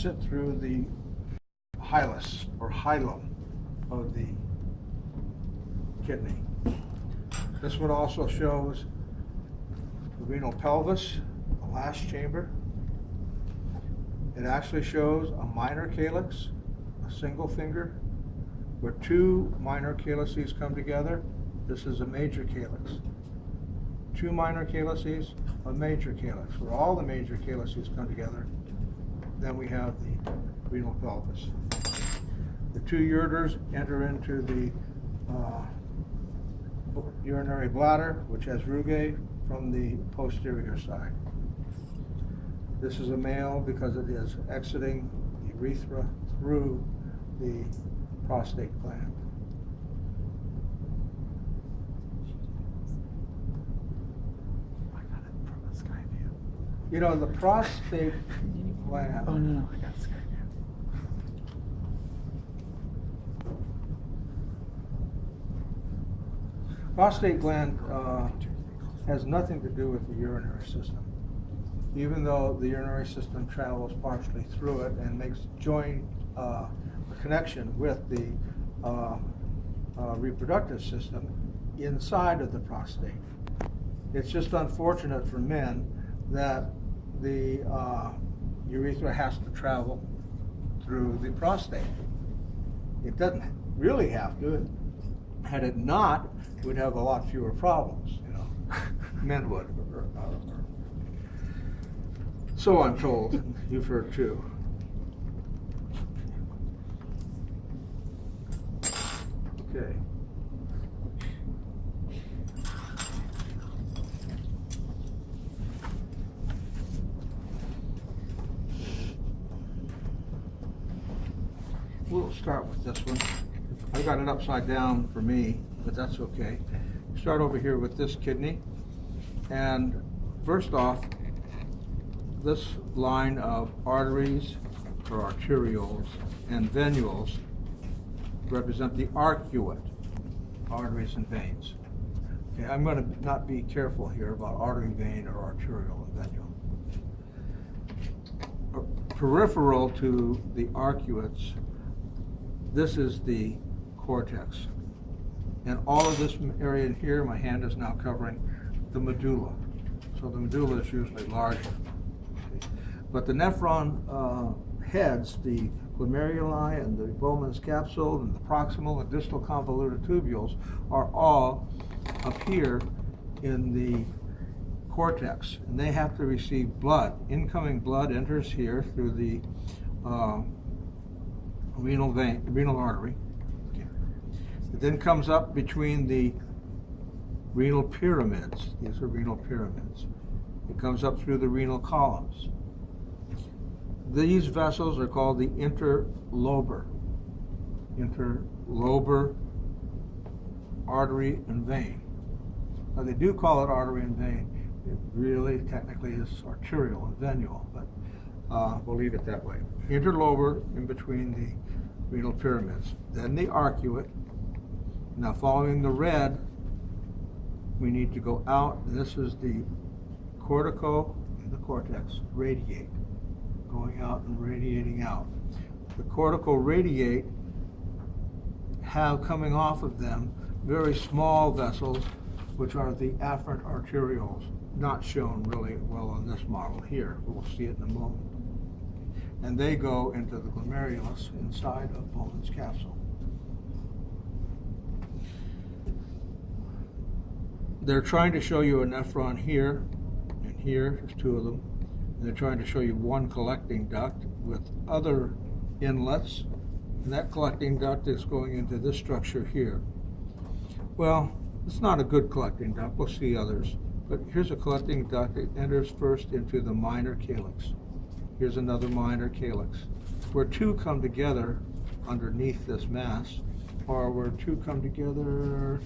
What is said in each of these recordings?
sit through the hilus or hilum of the kidney. This one also shows the renal pelvis, the last chamber. It actually shows a minor calyx, a single finger, where two minor calyces come together. This is a major calyx. Two minor calyces, a major calyx. Where all the major calyces come together, then we have the renal pelvis. The two ureters enter into the urinary bladder, which has rugae from the posterior side. This is a male because it is exiting the urethra through the prostate gland. I got it from the sky view. You know, the prostate gland. Oh no, I got the sky view. Prostate gland has nothing to do with the urinary system, even though the urinary system travels partially through it and makes joint a connection with the reproductive system inside of the prostate. It's just unfortunate for men that the urethra has to travel through the prostate. It doesn't really have to. Had it not, we'd have a lot fewer problems, you know. Men would. So I'm told, and you've heard too. Okay. We'll start with this one. I got it upside down for me, but that's okay. Start over here with this kidney. And first off, this line of arteries or arterioles and venules represent the arcuate, arteries and veins. Okay, I'm going to not be careful here about artery, vein, or arterial and venual. Peripheral to the arcuates, this is the cortex. And all of this area in here, my hand is now covering the medulla. So the medulla is usually larger. But the nephron heads, the glomeruli and the Bowman's capsule and the proximal and distal convoluted tubules are all up here in the cortex. And they have to receive blood. Incoming blood enters here through the renal artery. It then comes up between the renal pyramids. These are renal pyramids. It comes up through the renal columns. These vessels are called the interlobar artery and vein. Now they do call it artery and vein. It really technically is arterial and venual, but we'll leave it that way. Interlobar in between the renal pyramids. Then the arcuate. Now following the red, we need to go out. This is the cortico and the cortex radiate, going out and radiating out. The cortical radiate have coming off of them very small vessels, which are the afferent arterioles, not shown really well on this model here. We'll see it in a moment. And they go into the glomerulus inside of Bowman's capsule. They're trying to show you a nephron here and here, there's two of them. And they're trying to show you one collecting duct with other inlets. And that collecting duct is going into this structure here. Well, it's not a good collecting duct, we'll see others. But here's a collecting duct that enters first into the minor calyx. Here's another minor calyx. Where two come together underneath this mass, or where two come together,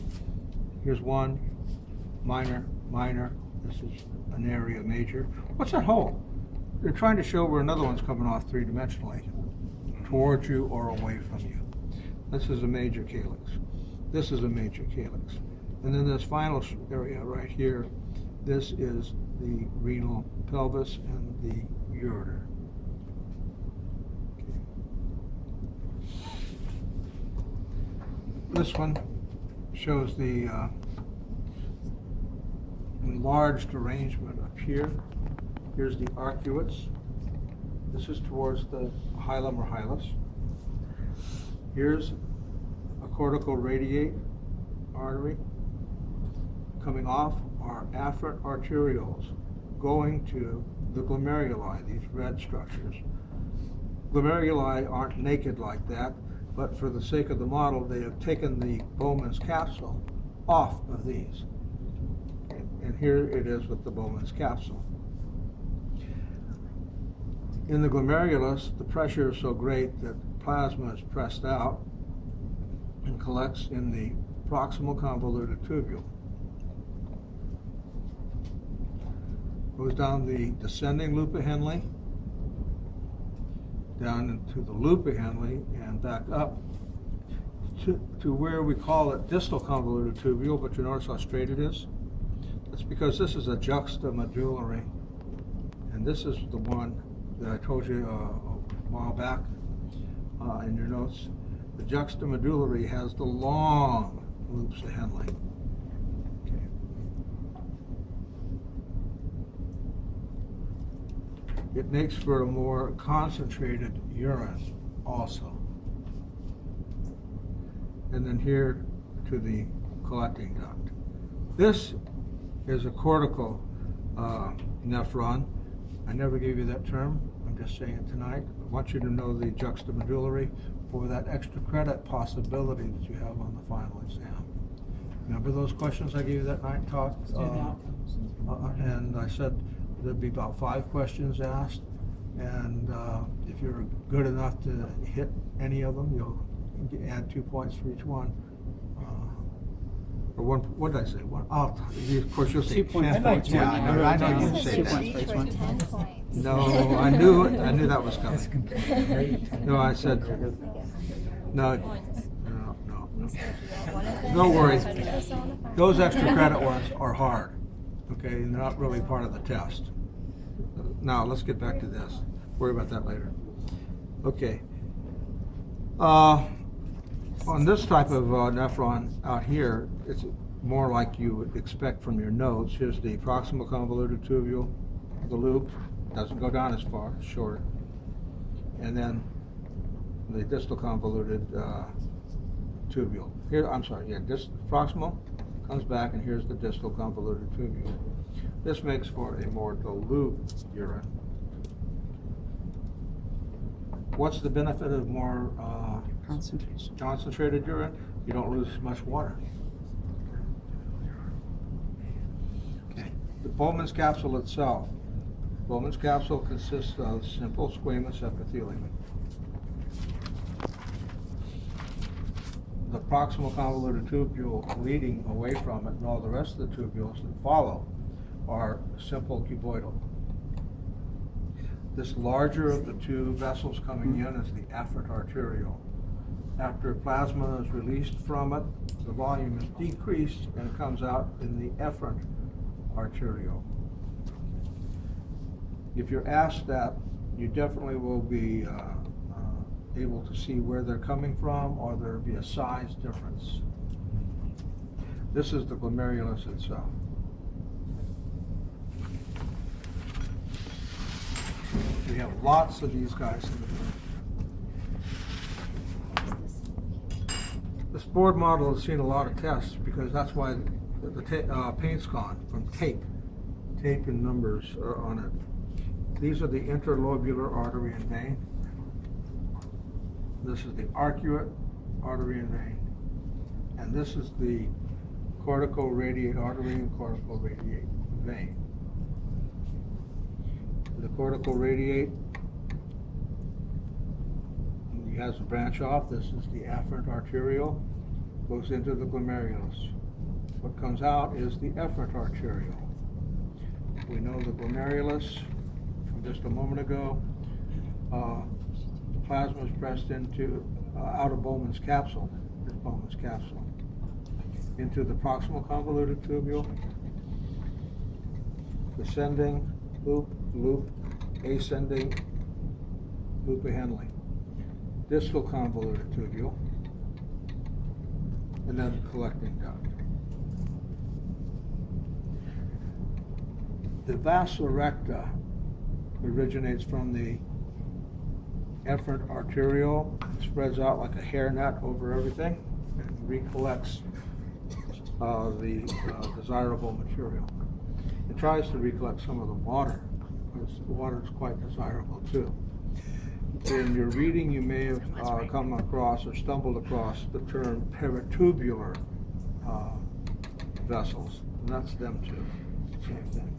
here's one, minor, minor, this is an area major. What's that hole? They're trying to show where another one's coming off three-dimensionally, towards you or away from you. This is a major calyx. This is a major calyx. And then this final area right here, this is the renal pelvis and the ureter. This one shows the enlarged arrangement up here. Here's the arcuates. This is towards the hilum or hilus. Here's a cortical radiate artery. Coming off are afferent arterioles going to the glomeruli, these red structures. Glomeruli aren't naked like that, but for the sake of the model, they have taken the Bowman's capsule off of these. And here it is with the Bowman's capsule. In the glomerulus, the pressure is so great that plasma is pressed out and collects in the proximal convoluted tubule. Goes down the descending loop of Henle, down into the loop of Henle, and back up to where we call it distal convoluted tubule, but you notice how straight it is? That's because this is a juxtamedullary, and this is the one that I told you a while back in your notes. The juxtamedullary has the long loops of Henle. It makes for a more concentrated urine also. And then here to the collecting duct. This is a cortical nephron. I never gave you that term. I'm just saying it tonight. I want you to know the juxtamedullary for that extra credit possibility that you have on the final exam. Remember those questions I gave you that night, Todd? And I said there'd be about 5 questions asked, and if you're good enough to hit any of them, you'll add 2 points for each one. Or one, what did I say? One, of course you'll say 2 points. 10 points. Yeah, I know you didn't say 2 that. points for each one. 10 points. No, I knew that was coming. No, I said, no. Don't worry. Those extra credit ones are hard, okay? They're not really part of the test. Now, let's get back to this. Worry about that later. Okay. On this type of nephron out here, it's more like you would expect from your notes. Here's the proximal convoluted tubule, the loop, doesn't go down as far, it's shorter. And then the distal convoluted tubule. Here, I'm sorry, yeah, proximal comes back, and here's the distal convoluted tubule. This makes for a more dilute urine. What's the benefit of more concentrated urine? You don't lose as much water. Okay. The Bowman's capsule itself. Bowman's capsule consists of simple squamous epithelium. The proximal convoluted tubule leading away from it, and all the rest of the tubules that follow are simple cuboidal. This larger of the two vessels coming in is the afferent arteriole. After plasma is released from it, the volume is decreased and it comes out in the efferent arteriole. If you're asked that, you definitely will be able to see where they're coming from, or there'll be a size difference. This is the glomerulus itself. We have lots of these guys in the room. This board model has seen a lot of tests because that's why the paint's gone from tape. Tape and numbers are on it. These are the interlobular artery and vein. This is the arcuate artery and vein. And this is the cortical radiate artery and cortical radiate vein. The cortical radiate, he has a branch off. This is the afferent arteriole, goes into the glomerulus. What comes out is the efferent arteriole. We know the glomerulus from just a moment ago. The plasma is pressed into out of Bowman's capsule, this Bowman's capsule, into the proximal convoluted tubule, descending loop, ascending loop of Henle, distal convoluted tubule, and then the collecting duct. The vasa recta originates from the efferent arteriole, spreads out like a hairnet over everything, and recollects the desirable material. It tries to recollect some of the water, because water is quite desirable too. In your reading, you may have come across or stumbled across the term peritubular vessels, and that's them too. Same thing.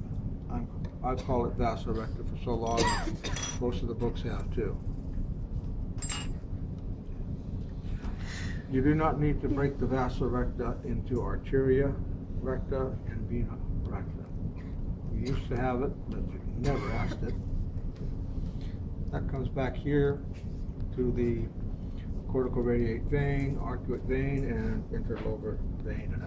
I call it vasa recta for so long. Most of the books have too. You do not need to break the vasa recta into arteria recta and vena recta. You used to have it, but you never asked it. That comes back here to the cortical radiate vein, arcuate vein, and interlobar vein and